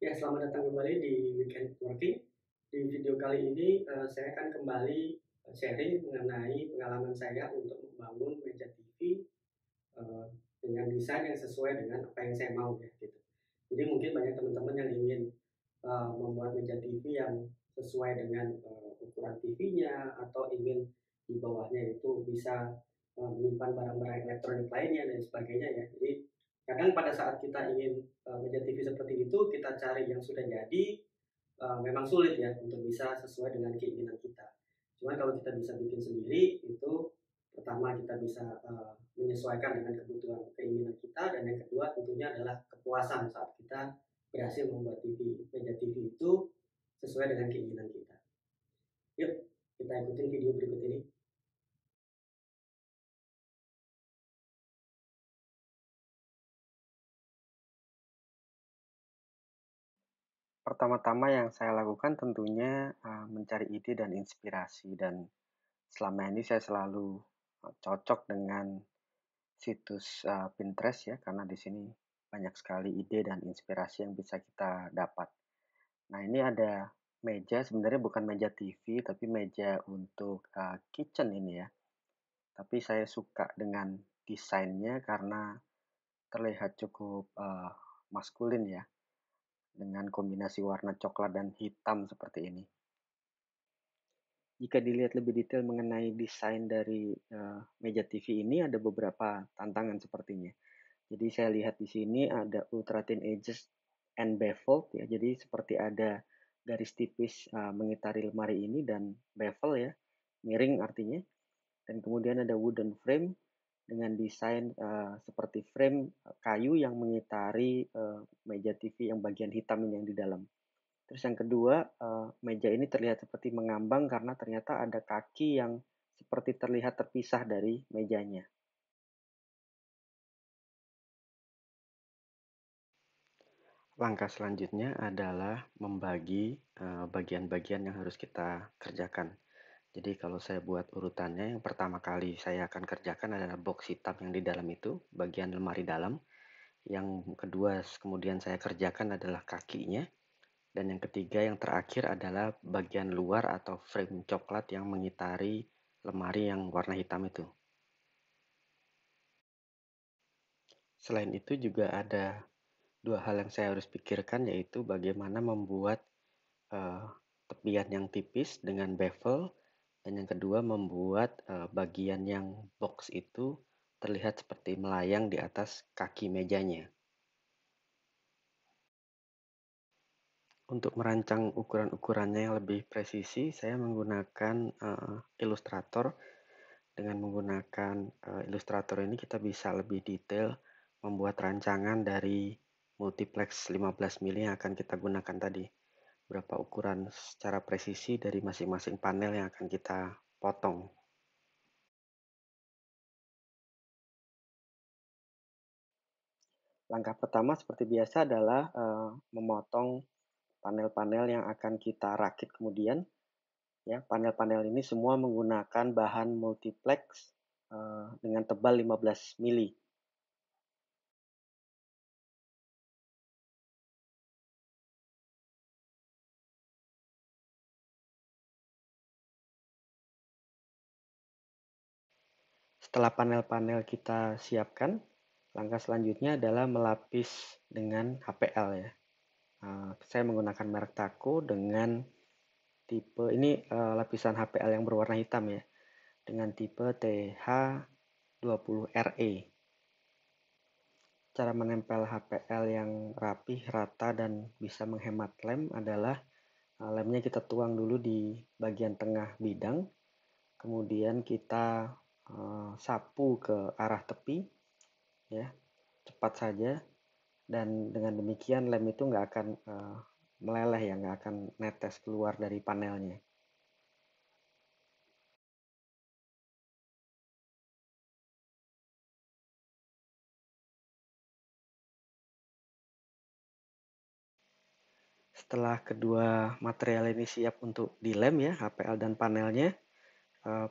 Ya, selamat datang kembali di Weekend Working. Di video kali ini, saya akan kembali sharing mengenai pengalaman saya untuk membangun meja TV, eee, dengan desain yang sesuai dengan apa yang saya mau ya, gitu. Jadi mungkin banyak teman-teman yang ingin, membuat meja TV yang sesuai dengan, ukuran TV-nya atau ingin di bawahnya itu bisa, menyimpan barang-barang elektronik lainnya dan sebagainya ya. Jadi kadang pada saat kita ingin, meja TV seperti itu, kita cari yang sudah jadi, memang sulit ya untuk bisa sesuai dengan keinginan kita. Cuman kalau kita bisa bikin sendiri, itu pertama kita bisa menyesuaikan dengan kebutuhan keinginan kita, dan yang kedua tentunya adalah kepuasan saat kita berhasil membuat meja TV itu sesuai dengan keinginan kita. Yuk, kita ikutin video berikut ini. Pertama-tama yang saya lakukan tentunya mencari ide dan inspirasi, dan selama ini saya selalu cocok dengan situs Pinterest ya, karena di sini banyak sekali ide dan inspirasi yang bisa kita dapat. Nah, ini ada meja, sebenarnya bukan meja TV, tapi meja untuk kitchen ini ya. Tapi saya suka dengan desainnya karena terlihat cukup maskulin ya, dengan kombinasi warna coklat dan hitam seperti ini. Jika dilihat lebih detail mengenai desain dari meja TV ini, ada beberapa tantangan sepertinya. Jadi saya lihat di sini ada ultra thin edges and beveled ya. Jadi seperti ada garis tipis mengitari lemari ini, dan bevel ya, miring artinya. Dan kemudian ada wooden frame dengan desain seperti frame kayu yang mengitari meja TV yang bagian hitam ini yang di dalam. Terus yang kedua, meja ini terlihat seperti mengambang karena ternyata ada kaki yang seperti terlihat terpisah dari mejanya. Langkah selanjutnya adalah membagi bagian-bagian yang harus kita kerjakan. Jadi kalau saya buat urutannya, yang pertama kali saya akan kerjakan adalah box hitam yang di dalam itu, bagian lemari dalam. Yang kedua kemudian saya kerjakan adalah kakinya. Dan yang ketiga, yang terakhir adalah bagian luar atau frame coklat yang mengitari lemari yang warna hitam itu. Selain itu juga ada dua hal yang saya harus pikirkan, yaitu bagaimana membuat tepian yang tipis dengan bevel, dan yang kedua membuat bagian yang box itu terlihat seperti melayang di atas kaki mejanya. Untuk merancang ukuran-ukurannya yang lebih presisi, saya menggunakan Illustrator. Dengan menggunakan Illustrator ini kita bisa lebih detail membuat rancangan dari multiplex 15 mili yang akan kita gunakan tadi. Berapa ukuran secara presisi dari masing-masing panel yang akan kita potong. Langkah pertama seperti biasa adalah memotong panel-panel yang akan kita rakit kemudian. Ya, panel-panel ini semua menggunakan bahan multiplex dengan tebal 15 mili. Setelah panel-panel kita siapkan, langkah selanjutnya adalah melapis dengan HPL ya. Saya menggunakan merek Taco dengan tipe ini, lapisan HPL yang berwarna hitam ya, dengan tipe TH20RE. Cara menempel HPL yang rapih, rata, dan bisa menghemat lem adalah lemnya kita tuang dulu di bagian tengah bidang, kemudian kita sapu ke arah tepi ya, cepat saja, dan dengan demikian lem itu nggak akan meleleh ya, nggak akan netes keluar dari panelnya. Setelah kedua material ini siap untuk dilem ya, HPL dan panelnya,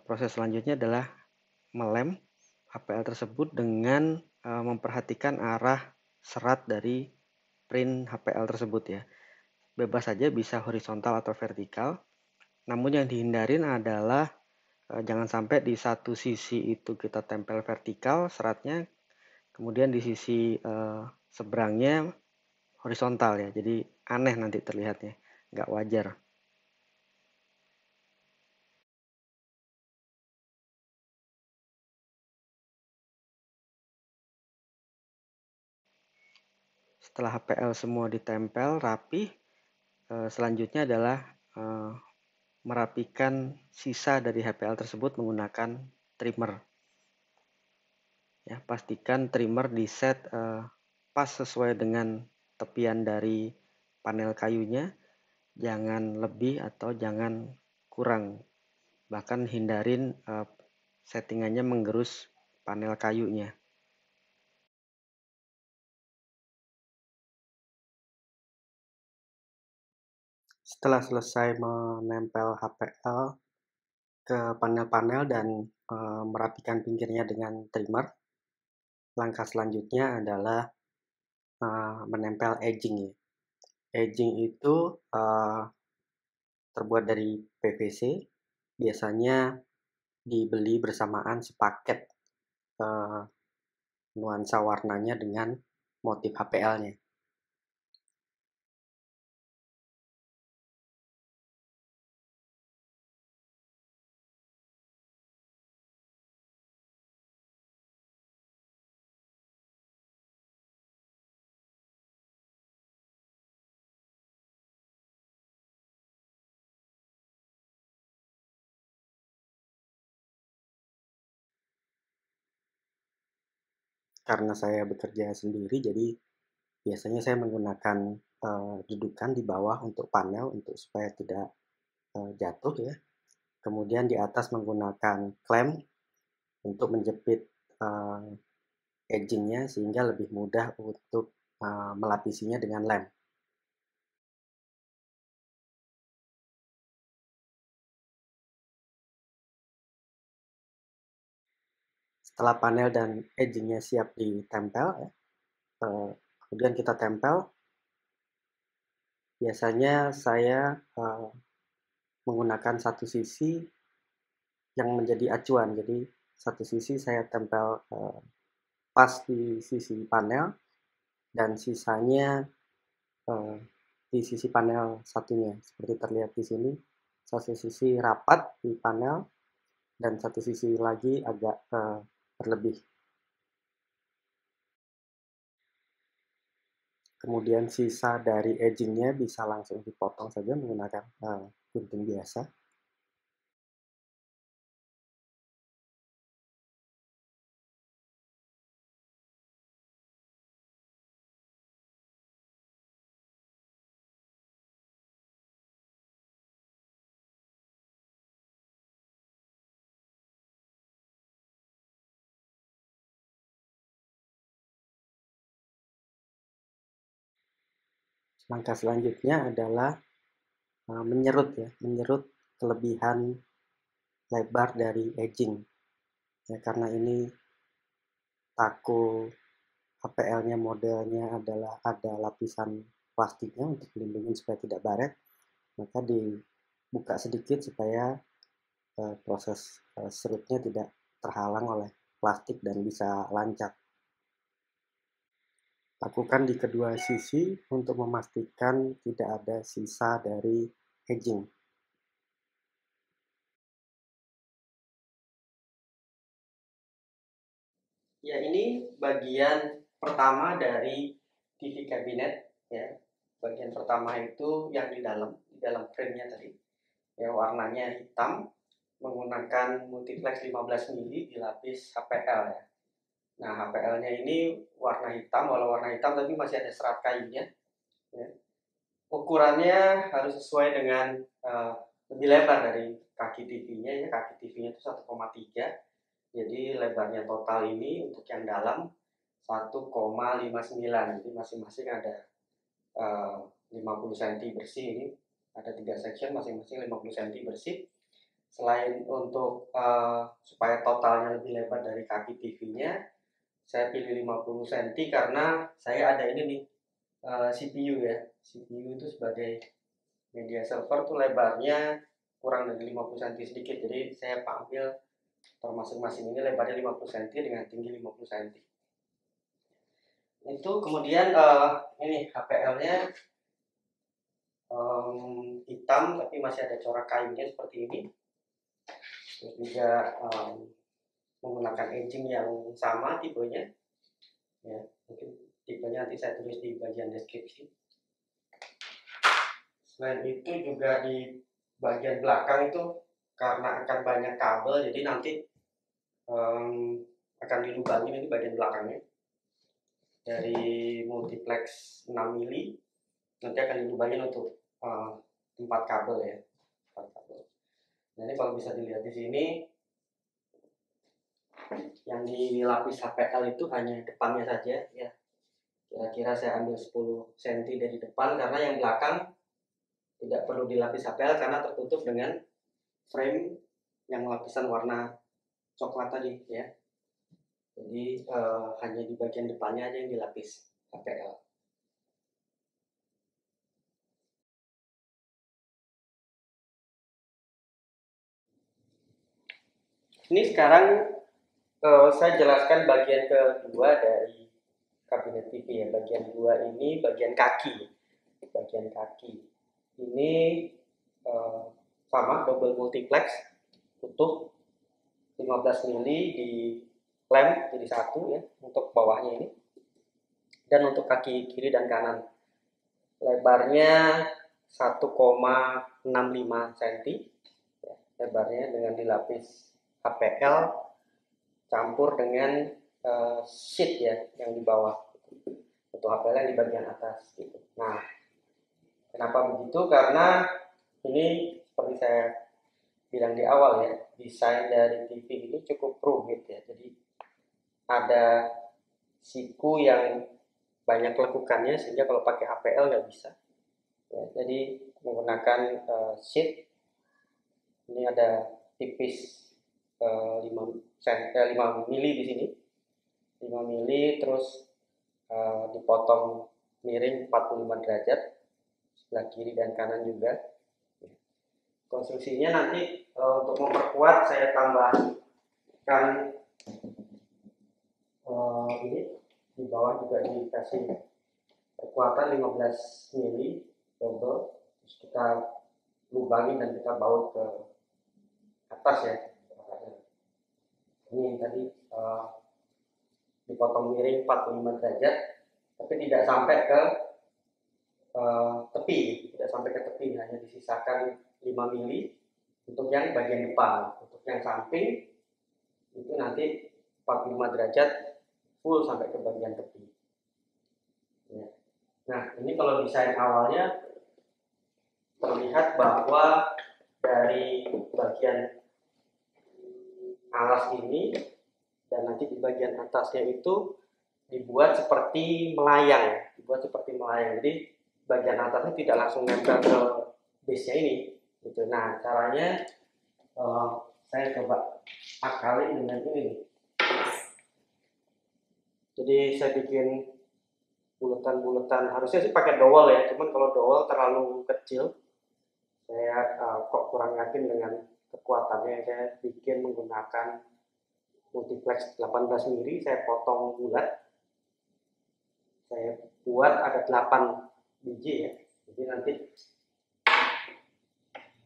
proses selanjutnya adalah melem HPL tersebut dengan memperhatikan arah serat dari print HPL tersebut ya. bebas saja bisa horizontal atau vertikal. Namun yang dihindarin adalah jangan sampai di satu sisi itu kita tempel vertikal seratnya, kemudian di sisi seberangnya horizontal ya. Jadi aneh nanti terlihatnya, nggak wajar. Setelah HPL semua ditempel rapi, selanjutnya adalah merapikan sisa dari HPL tersebut menggunakan trimmer. Ya, pastikan trimmer di set pas sesuai dengan tepian dari panel kayunya, jangan lebih atau jangan kurang. Bahkan hindarin settingannya menggerus panel kayunya. Setelah selesai menempel HPL ke panel-panel dan merapikan pinggirnya dengan trimmer, langkah selanjutnya adalah menempel edging ya. Edging itu terbuat dari PVC, biasanya dibeli bersamaan sepaket nuansa warnanya dengan motif HPL-nya. Karena saya bekerja sendiri, jadi biasanya saya menggunakan dudukan di bawah untuk panel untuk supaya tidak jatuh ya. Kemudian di atas menggunakan klem untuk menjepit edgingnya sehingga lebih mudah untuk melapisinya dengan lem. Setelah panel dan edgingnya siap ditempel, ya, kemudian kita tempel. Biasanya saya menggunakan satu sisi yang menjadi acuan. Jadi satu sisi saya tempel pas di sisi panel dan sisanya di sisi panel satunya. Seperti terlihat di sini, satu sisi rapat di panel dan satu sisi lagi agak berlebih. Kemudian sisa dari edgingnya bisa langsung dipotong saja menggunakan gunting biasa. Langkah selanjutnya adalah menyerut ya, menyerut kelebihan lebar dari edging. Ya, karena ini taku HPL-nya modelnya adalah ada lapisan plastiknya untuk melindungi supaya tidak baret, maka dibuka sedikit supaya proses serutnya tidak terhalang oleh plastik dan bisa lancar. Lakukan di kedua sisi untuk memastikan tidak ada sisa dari edging. Ya, ini bagian pertama dari TV cabinet ya. Bagian pertama itu yang di dalam frame-nya tadi. Ya, warnanya hitam menggunakan multiplex 15 mili dilapis HPL ya. Nah, HPL-nya ini warna hitam, walau warna hitam tapi masih ada serat kayunya. Ya. Ukurannya harus sesuai dengan lebih lebar dari kaki TV-nya ya. Kaki TV-nya itu 1,3. Jadi lebarnya total ini untuk yang dalam 1,59. Jadi masing-masing ada 50 cm bersih ini. Ada 3 section masing-masing 50 cm bersih. Selain untuk supaya totalnya lebih lebar dari kaki TV-nya, saya pilih 50 cm karena saya ada ini nih CPU ya. CPU itu sebagai media server tuh lebarnya kurang dari 50 cm sedikit. Jadi saya ambil masing-masing ini lebarnya 50 cm dengan tinggi 50 cm. Itu kemudian ini HPL-nya hitam tapi masih ada corak kayunya seperti ini. Terus juga menggunakan edging yang sama tipenya. Ya, mungkin tipenya nanti saya tulis di bagian deskripsi. Selain itu juga di bagian belakang itu karena akan banyak kabel, jadi nanti akan dilubangin ini bagian belakangnya dari multiplex 6 mili, nanti akan dilubangin untuk tempat kabel ya. Nah, ini kalau bisa dilihat di sini, yang dilapis HPL itu hanya depannya saja ya. Kira-kira saya ambil 10 cm dari depan, karena yang belakang tidak perlu dilapis HPL karena tertutup dengan frame yang lapisan warna coklat tadi ya. Jadi hanya di bagian depannya aja yang dilapis HPL. Ini sekarang saya jelaskan bagian kedua dari kabinet TV ya. Bagian 2 ini bagian kaki. Bagian kaki ini sama, double multiplex utuh 15 mili di lem jadi satu ya untuk bawahnya ini, dan untuk kaki kiri dan kanan lebarnya 1,65 cm ya, lebarnya dengan dilapis HPL campur dengan sheet ya yang di bawah, untuk HPL yang di bagian atas gitu. Nah, kenapa begitu? Karena ini seperti saya bilang di awal ya, desain dari TV ini cukup rumit ya. Jadi ada siku yang banyak lekukannya sehingga kalau pakai HPL nggak bisa. Ya, jadi menggunakan sheet ini ada tipis 5 mili di sini, 5 mili, terus dipotong miring 45 derajat sebelah kiri dan kanan juga. Konstruksinya nanti untuk memperkuat saya tambahkan ini di bawah juga dikasih kekuatan 15 mili double, terus kita lubangin dan kita baut ke atas ya. Ini tadi dipotong miring 45 derajat tapi tidak sampai ke tepi, tidak sampai ke tepi, hanya disisakan 5 mili untuk yang bagian depan. Untuk yang samping itu nanti 45 derajat full sampai ke bagian tepi ya. Nah, ini kalau desain awalnya terlihat bahwa dari bagian alas ini dan nanti di bagian atasnya itu dibuat seperti melayang, jadi bagian atasnya tidak langsung nempel ke base-nya ini gitu. Nah, caranya saya coba akali dengan ini. Jadi saya bikin buletan-buletan, harusnya sih pakai dowel ya, cuman kalau dowel terlalu kecil saya kok kurang yakin dengan kekuatannya. Saya bikin menggunakan multiplex 18 mili, saya potong bulat, saya buat ada 8 biji ya, jadi nanti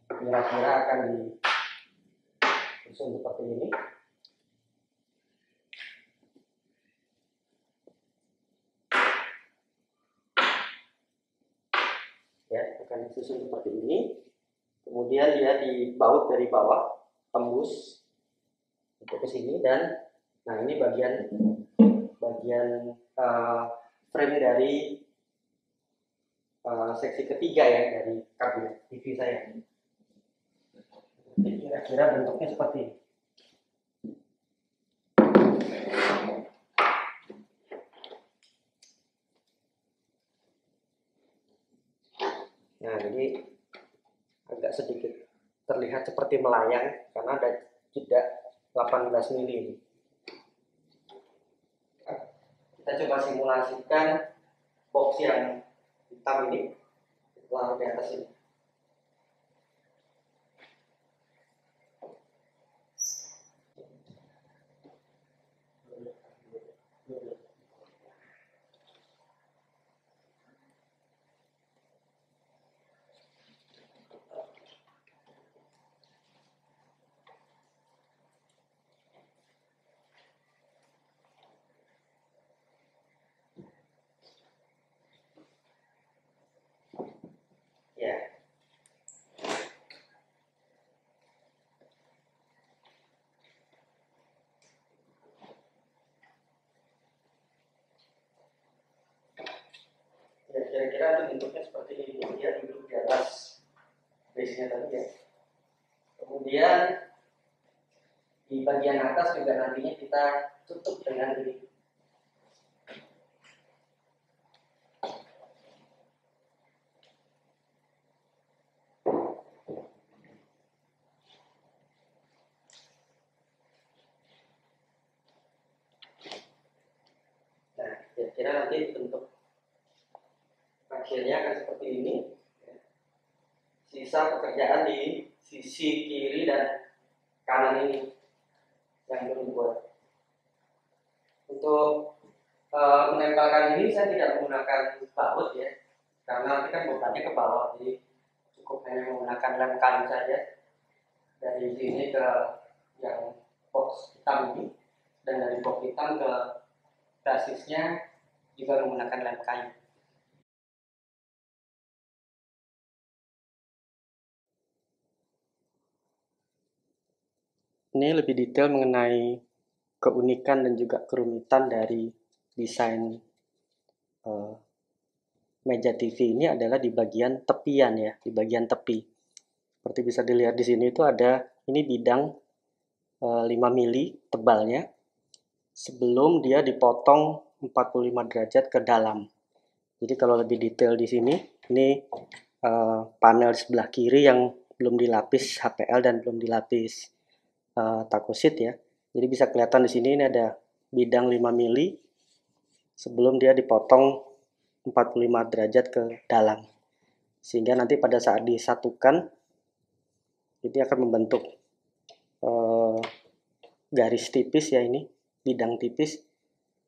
kira-kira akan disusun seperti ini ya, akan disusun seperti ini. Kemudian dia dibaut dari bawah, tembus untuk ke sini, dan nah ini bagian frame dari seksi ketiga ya dari kabinet TV saya. Kira-kira bentuknya seperti ini. Nah, jadi agak sedikit terlihat seperti melayang karena ada jeda 18 mili. Kita coba simulasikan box yang hitam ini lalu di atas ini. Ya. Ya, kira-kira bentuknya seperti ini, dia duduk di atas base-nya tadi ya. Kemudian di bagian atas juga nantinya kita tutup dengan ini. Nah, kira-kira nanti bentuk akhirnya akan seperti ini. Sisa pekerjaan di sisi kiri dan kanan ini yang belum dibuat. Untuk menempelkan ini saya tidak menggunakan baut ya, karena nanti kan bebannya ke bawah, jadi cukup hanya menggunakan lem kayu saja dari sini ke yang box hitam ini, dan dari box hitam ke basisnya juga menggunakan lem kayu. Ini lebih detail mengenai keunikan dan juga kerumitan dari desain meja TV ini adalah di bagian tepian ya, di bagian tepi. Seperti bisa dilihat di sini itu ada ini bidang 5 mili tebalnya sebelum dia dipotong 45 derajat ke dalam. Jadi kalau lebih detail di sini, ini panel sebelah kiri yang belum dilapis HPL dan belum dilapis takosit ya. Jadi bisa kelihatan di sini ini ada bidang 5 mili sebelum dia dipotong 45 derajat ke dalam. Sehingga nanti pada saat disatukan ini akan membentuk garis tipis ya, ini bidang tipis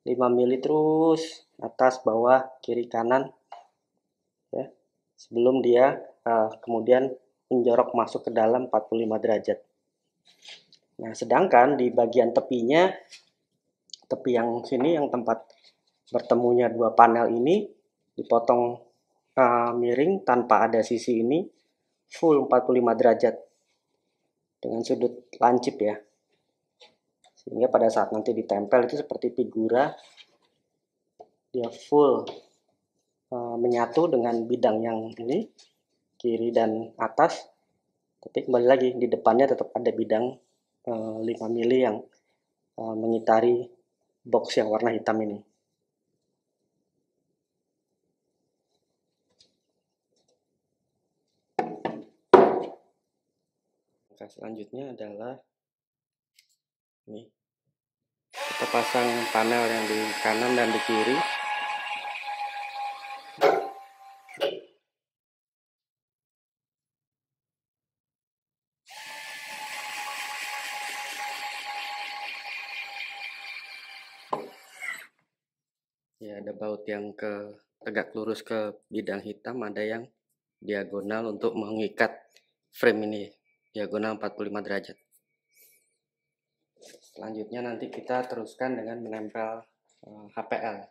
5 mili terus atas bawah kiri kanan ya, sebelum dia kemudian menjorok masuk ke dalam 45 derajat. Nah, sedangkan di bagian tepinya, tepi yang sini yang tempat bertemunya dua panel ini dipotong miring tanpa ada sisi ini full 45 derajat dengan sudut lancip ya, sehingga pada saat nanti ditempel itu seperti figura, dia full menyatu dengan bidang yang ini kiri dan atas. Tapi kembali lagi di depannya tetap ada bidang 5 mili yang mengitari box yang warna hitam ini. Nah, selanjutnya adalah ini, kita pasang panel yang di kanan dan di kiri. Ya, ada baut yang tegak lurus ke bidang hitam, ada yang diagonal untuk mengikat frame ini, diagonal 45 derajat. Selanjutnya nanti kita teruskan dengan menempel HPL.